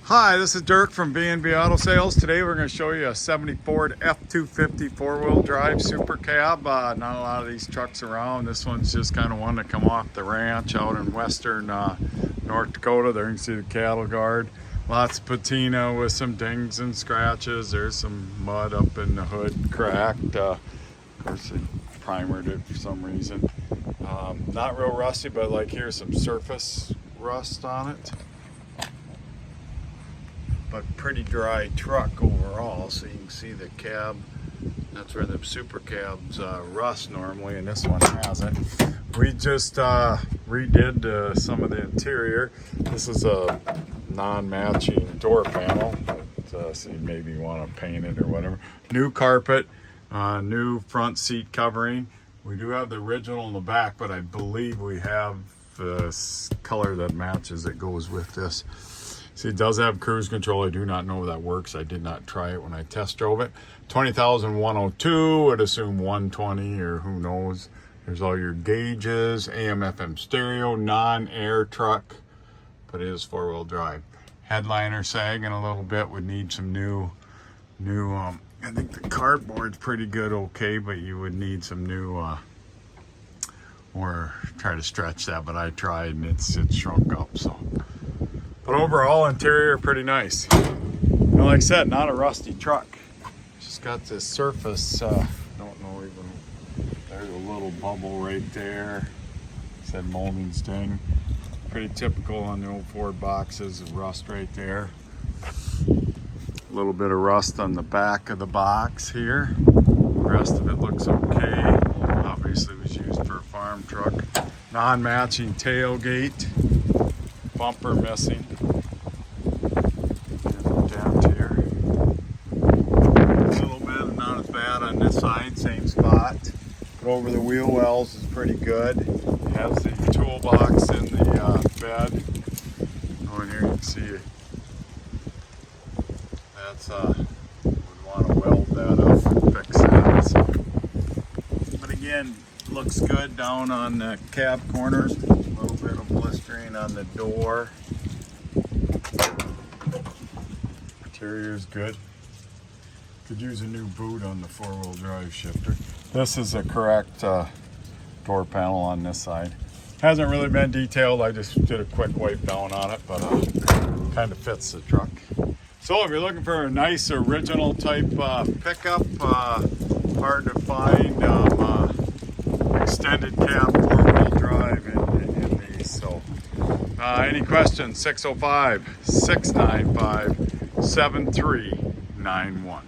Hi, this is Dirk from B&B Auto Sales. Today we're going to show you a 70 Ford F250 four-wheel drive super cab. Not a lot of these trucks around. This one's just kind of one to come off the ranch out in western North Dakota. There you can see the cattle guard. Lots of patina with some dings and scratches. There's some mud up in the hood, cracked. Of course, they primered it for some reason. Not real rusty, but like here's some surface rust on it. But pretty dry truck overall, so you can see the cab. That's where the super cabs rust normally, and this one hasn't. We just redid some of the interior. This is a non-matching door panel, but, so you maybe want to paint it or whatever. New carpet, new front seat covering. We do have the original in the back, but I believe we have the color that matches that goes with this. See, it does have cruise control. I do not know if that works. I did not try it when I test drove it. 20,102, would assume 120 or who knows. There's all your gauges, AM, FM stereo, non-air truck, but it is four-wheel drive. Headliner sagging a little bit, would need some new, I think the cardboard's pretty good, okay, but you would need some new, or try to stretch that, but I tried and it's shrunk up, so. But overall, interior pretty nice. And like I said, not a rusty truck. Just got this surface, don't know even, there's a little bubble right there. Said molding sting. Pretty typical on the old Ford boxes, rust right there. A little bit of rust on the back of the box here. The rest of it looks okay. Obviously was used for a farm truck. Non-matching tailgate. Bumper missing. Dent here. A little bit, not as bad on this side, same spot. But over the wheel wells is pretty good. Has the toolbox in the bed. Oh, and here you can see that's would want to weld that up and fix that. So. But again, looks good down on the cab corners. A little bit of blistering on the door. Interior's good. Could use a new boot on the four-wheel drive shifter. This is a correct door panel on this side. Hasn't really been detailed. I just did a quick wipe down on it, but kind of fits the truck. So if you're looking for a nice original type pickup, hard to find extended cab four-wheel drive in these. So any questions, 605-695-7391.